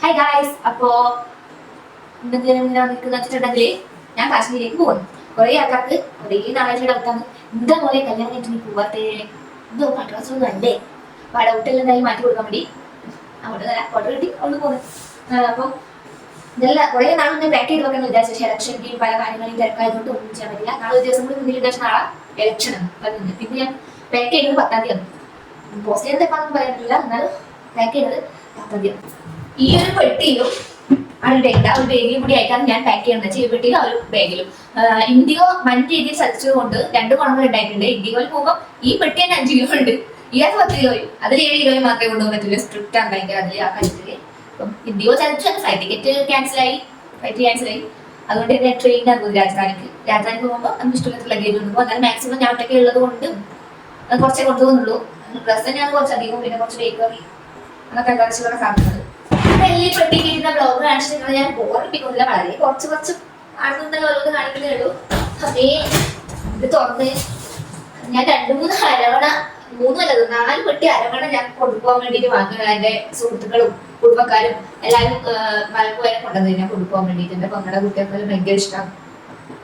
Hi guys, അപ്പോ വെച്ചിട്ടുണ്ടെങ്കിൽ ഞാൻ കാശ്മീരിലേക്ക് പോകുന്നു. കുറെ ആൾക്കാർക്ക് കുറേ നാളായിട്ട് ഡൗട്ടാണ്, എന്താ പോലെ കല്യാണം കഴിഞ്ഞിട്ട് നീ പോവാത്തെ, എന്തോ പട്ടണസൊന്നും അല്ലേ? അപ്പൊ ആ ഡൗട്ടെല്ലാം എന്തായാലും മാറ്റി കൊടുക്കാൻ വേണ്ടി അവിടെ ഓർഡർ കിട്ടി അവിടെ പോകുന്നത്. അപ്പം ഇതെല്ലാം കുറെ നാളൊന്നും പാക്ക് ചെയ്ത് വെക്കാൻ വിചാരിച്ചു. ഇലക്ഷൻ്റെയും പല കാര്യങ്ങളെയും തിരക്കായതുകൊണ്ട് ഒന്നും ചെയ്യാൻ പറ്റില്ല. നാളെ ഒരു ദിവസം കൂടി മുന്നിൽ വിചാരിച്ച നാളെ ഇലക്ഷനാണ്. പിന്നെ ഞാൻ പാക്ക് ചെയ്യുന്നത് 10-ാം തീയതി ആണ്. പോസ്റ്റ് ചെയ്ത് തെപ്പാന്നൊന്നും പറയാൻ പറ്റില്ല, എന്നാലും പാക്ക് ചെയ്യുന്നത് 10-ാം തീയതി. ഈ ഒരു പെട്ടിയിലും ഒരു ബാഗിലും കൂടി ആയിട്ടാണ് ഞാൻ പാക്ക് ചെയ്യുന്നത്. ചെവിപ്പെട്ടിയിലും ഒരു ബാഗിലും. ഇൻഡിഗോ വൻ രീതിയിൽ സജ്ജിച്ചുകൊണ്ട് 2 കുളങ്ങൾ ഉണ്ടായിട്ടുണ്ട്. ഇൻഡിഗോയിൽ പോകുമ്പോൾ ഈ പെട്ടി തന്നെ 5 കിലോ ഉണ്ട്, ഇയാൾക്ക് 10 കിലോയും, അതിൽ 7 കിലോയും മാത്രമേ കൊണ്ടുപോകാൻ പറ്റില്ല. സ്ട്രിക്റ്റ് ആണ് ഭയങ്കര അതിൽ ആ കാര്യത്തില്. അപ്പം ഇൻഡിഗോ ചതിച്ചു, ഫ്ലൈറ്റ് ടിക്കറ്റ് ക്യാൻസലായി. അതുകൊണ്ട് തന്നെ ട്രെയിനാണ് പോകുന്നത് രാജധാനിക്ക് പോകുമ്പോൾ നമുക്ക് ഇഷ്ടമുള്ള ലഗേജ് കൊണ്ടുപോകും. എന്നാലും മാക്സിമം ഞാൻ ഒറ്റയ്ക്ക് ഉള്ളത് കൊണ്ട് കുറച്ചേ കൊണ്ടുപോകുന്നുള്ളൂ. ഡ്രസ്സ് തന്നെയാണ് കുറച്ചധികം, പിന്നെ കുറച്ച് ബേക്കറി അങ്ങനത്തെ അത്യാവശ്യമുള്ള സാധനങ്ങൾ. ഡൽഹി പെട്ടിക്കുന്ന ബ്ലോഗ് കാണിച്ചിട്ട് ഞാൻ ബോറിപ്പിക്കുന്നില്ല, വളരെ കുറച്ച് ആണെന്നുണ്ടെങ്കിൽ ഓരോന്ന് കാണിക്കുന്നേ ഉള്ളൂ. അതേ ഇത് തുറന്ന് ഞാൻ 2-3 അരവണ, 4 പെട്ടി അരവണ ഞാൻ കൊണ്ടുപോകാൻ വേണ്ടിയിട്ട് വാങ്ങുക. എന്റെ സുഹൃത്തുക്കളും കുടുംബക്കാരും എല്ലാവരും മലപ്പുറം കൊണ്ടുവന്നത് ഞാൻ കൊണ്ടുപോകാൻ വേണ്ടിയിട്ട്. എന്റെ പങ്ങളുടെ കുട്ടികൾക്കെല്ലാം ഭയങ്കര ഇഷ്ടമാണ്.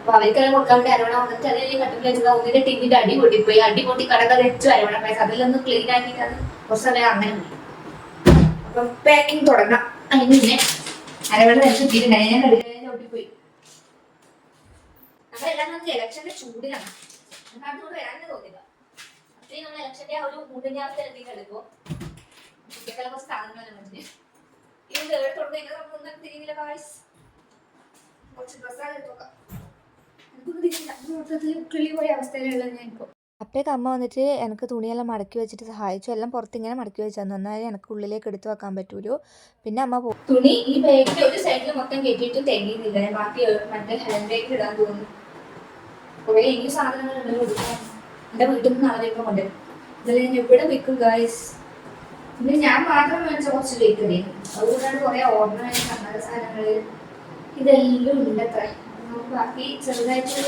അപ്പൊ അവർക്കെല്ലാം കൊടുക്കാൻ വേണ്ടി അരവണ വന്നിട്ട് അതിൽ കട്ടിൽ വെച്ചത് ഒന്നിന്റെ ടിന്നിന്റെ അടി പൊട്ടിപ്പോയി. അടി പൊട്ടി കടക വെച്ചു അരവണ പൈസ അതിലൊന്ന് ക്ലീൻ ആക്കിയിട്ട് അത് കുറച്ച് സമയം അങ്ങനെ പോയി. അപ്പം പാക്കിങ് തുടങ്ങാം. അതിന് മുന്നേ അരവണ വെച്ചിട്ടുണ്ടായി, ഞാൻ കടുപോയി. നമ്മളെല്ലാം നമുക്ക് ഇലക്ഷന്റെ ചൂടിലാണ്, അതുകൊണ്ട് വരാനേ തോന്നില്ല. അത്രയും നമ്മൾ ഇലക്ഷന്റെ ആ ഒരു മൂന്നിഞ്ഞാറത്തെ എത്തിക്കടുപ്പോ കുട്ടികളെ കുറച്ച് സാധനങ്ങളെല്ലാം വന്നിട്ട് ഇത് തുടർന്ന് എങ്ങനെ നമുക്കൊന്നും തിരിഞ്ഞില്ല. കുറച്ച് ഡ്രസ്സാണ് എടുത്തോക്കാം. കിളി പോയ അവസ്ഥയിലുള്ള ഞാൻ ഇപ്പോൾ. അപ്പോഴേക്ക് അമ്മ വന്നിട്ട് എനിക്ക് തുണിയെല്ലാം മടക്കി വെച്ചിട്ട് സഹായിച്ചു. എല്ലാം പുറത്തിങ്ങനെ മടക്കി വെച്ചു തന്നു, എന്നാലും എനിക്ക് ഉള്ളിലേക്ക് എടുത്ത് വെക്കാൻ പറ്റൂലോ. പിന്നെ അമ്മ തുണി ഈ ബാഗിന്റെ ഒരു സൈഡിൽ മൊത്തം കയറ്റിയിട്ട് തികയുന്നില്ല. ബാക്കി മറ്റേ ഹാൻഡ് ബാഗിൽ ഇടാൻ തോന്നുന്നു. കുറെ ഈ സാധനങ്ങൾ കൊടുക്കാൻ എന്റെ വീട്ടിൽ നിന്ന് നാളെ കൊണ്ട് ഇതെല്ലാം ഞാൻ എവിടെ വെക്കും ഗായ്സ്. പിന്നെ ഞാൻ മാത്രം മേടിച്ച കുറച്ച് ബേക്കറി, അതുകൊണ്ടാണ് കുറെ ഓർണമെന്റ് അങ്ങനത്തെ സാധനങ്ങള് ഇതെല്ലാം ഉണ്ട്. അത്ര നമുക്ക് ബാക്കി ചെറുതായിട്ട്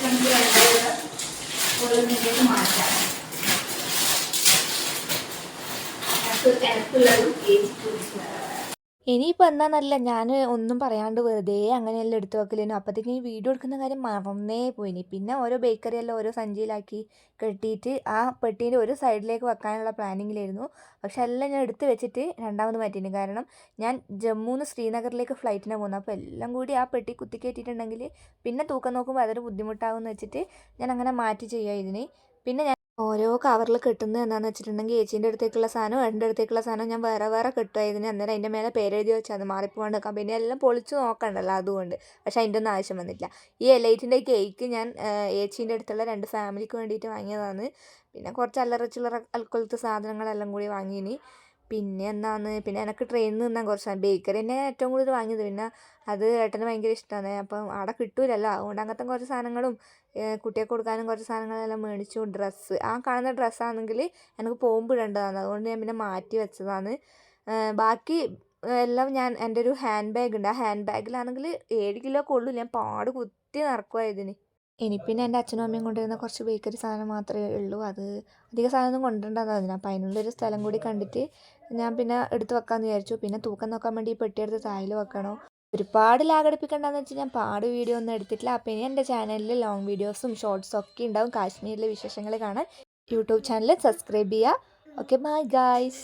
നമുക്ക് വേണ്ടത് ഓരോന്നിലേക്ക് മാറ്റാം. എനിക്കുള്ളതും ഇനിയിപ്പോൾ എന്താണെന്നല്ല, ഞാൻ ഒന്നും പറയാണ്ട് വെറുതെ അങ്ങനെയെല്ലാം എടുത്തു വെക്കലേനു. അപ്പോഴത്തേക്കും ഈ വീഡിയോ എടുക്കുന്ന കാര്യം മറന്നേ പോയിനി. പിന്നെ ഓരോ ബേക്കറിയെല്ലാം ഓരോ സഞ്ചിയിലാക്കി കെട്ടിയിട്ട് ആ പെട്ടീൻ്റെ ഒരു സൈഡിലേക്ക് വെക്കാനുള്ള പ്ലാനിങ്ങിലായിരുന്നു. പക്ഷെ എല്ലാം ഞാൻ എടുത്ത് വെച്ചിട്ട് രണ്ടാമത് മാറ്റിയിരുന്നു. കാരണം ഞാൻ ജമ്മുന്ന് ശ്രീനഗറിലേക്ക് ഫ്ലൈറ്റിനെ പോകുന്നത്. അപ്പോൾ എല്ലാം കൂടി ആ പെട്ടി കുത്തിക്കയറ്റിയിട്ടുണ്ടെങ്കിൽ പിന്നെ തൂക്കം നോക്കുമ്പോൾ അതൊരു ബുദ്ധിമുട്ടാകുമെന്ന് വെച്ചിട്ട് ഞാൻ അങ്ങനെ മാറ്റി ചെയ്യുക ഇതിന്. പിന്നെ ഞാൻ ഓരോ കവറിൽ കെട്ടുന്നത് എന്താണെന്ന് വെച്ചിട്ടുണ്ടെങ്കിൽ ഏച്ചീൻ്റെ അടുത്തേക്കുള്ള സാധനം എൻ്റെ അടുത്തേക്കുള്ള സാധനം ഞാൻ വേറെ വേറെ കെട്ടുമായിരുന്നു. അന്നേരം അതിൻ്റെ മേലെ പേരെഴുതി വെച്ചാൽ അത് മാറിപ്പോകാണ്ട് വെക്കാം. പിന്നെ എല്ലാം പൊളിച്ച് നോക്കണ്ടല്ലോ അതുകൊണ്ട്. പക്ഷേ അതിൻ്റെ ഒന്നും ആവശ്യം വന്നിട്ടില്ല. ഈ എലൈറ്റിൻ്റെ കേക്ക് ഞാൻ ഏച്ചീൻ്റെ അടുത്തുള്ള 2 ഫാമിലിക്ക് വേണ്ടിയിട്ട് വാങ്ങിയതാണ്. പിന്നെ കുറച്ച് അല്ലറ ചില്ലറ അൽക്കൊലത്തെ സാധനങ്ങളെല്ലാം കൂടി വാങ്ങിയിനി. പിന്നെ പിന്നെ എനിക്ക് ട്രെയിനിൽ നിന്നാൽ കുറച്ച് ബേക്കറി തന്നെ ഏറ്റവും കൂടുതൽ വാങ്ങിയത്. പിന്നെ അത് ഏട്ടന് ഭയങ്കര ഇഷ്ടമാണ്. അപ്പം അവിടെ കിട്ടൂലല്ലോ, അതുകൊണ്ട് അങ്ങനത്തെ കുറച്ച് സാധനങ്ങളും കുട്ടികൾക്ക് കൊടുക്കാനും കുറച്ച് സാധനങ്ങളെല്ലാം മേടിച്ചു. ഡ്രസ്സ്, ആ കാണുന്ന ഡ്രസ്സാണെങ്കിൽ എനിക്ക് പോകുമ്പോൾ ഇടേണ്ടതാണ്, അതുകൊണ്ട് ഞാൻ പിന്നെ മാറ്റി വെച്ചതാണ്. ബാക്കി എല്ലാം ഞാൻ എൻ്റെ ഒരു ഹാൻഡ് ബാഗ് ഉണ്ട്, ആ ഹാൻഡ് ബാഗിലാണെങ്കിൽ 7 കിലോ കൊള്ളു. ഞാൻ പാട് കുത്തി നിറക്കുമായതിന്. ഇനി പിന്നെ എൻ്റെ അച്ഛനും അമ്മയും കൊണ്ടുവരുന്ന കുറച്ച് ബേക്കറി സാധനം മാത്രമേ ഉള്ളൂ. അത് അധിക സാധനമൊന്നും കൊണ്ടുവരേണ്ടതാണ്. അപ്പം അതിനുള്ളൊരു സ്ഥലം കൂടി കണ്ടിട്ട് ഞാൻ പിന്നെ എടുത്ത് വെക്കാമെന്ന് വിചാരിച്ചു. പിന്നെ തൂക്കം നോക്കാൻ വേണ്ടി ഈ പെട്ടിയെടുത്ത് തായിൽ വെക്കണോ. ഒരുപാട് ലാഗടിപ്പിക്കണ്ടെന്ന് വെച്ചാൽ ഞാൻ വീഡിയോ ഒന്നും എടുത്തിട്ടില്ല. അപ്പം ഇനി എൻ്റെ ചാനലിൽ ലോങ് വീഡിയോസും ഷോർട്സും ഒക്കെ ഉണ്ടാവും കാശ്മീരിലെ വിശേഷങ്ങൾ കാണാൻ. യൂട്യൂബ് ചാനൽ സബ്സ്ക്രൈബ് ചെയ്യുക. Okay, bye guys.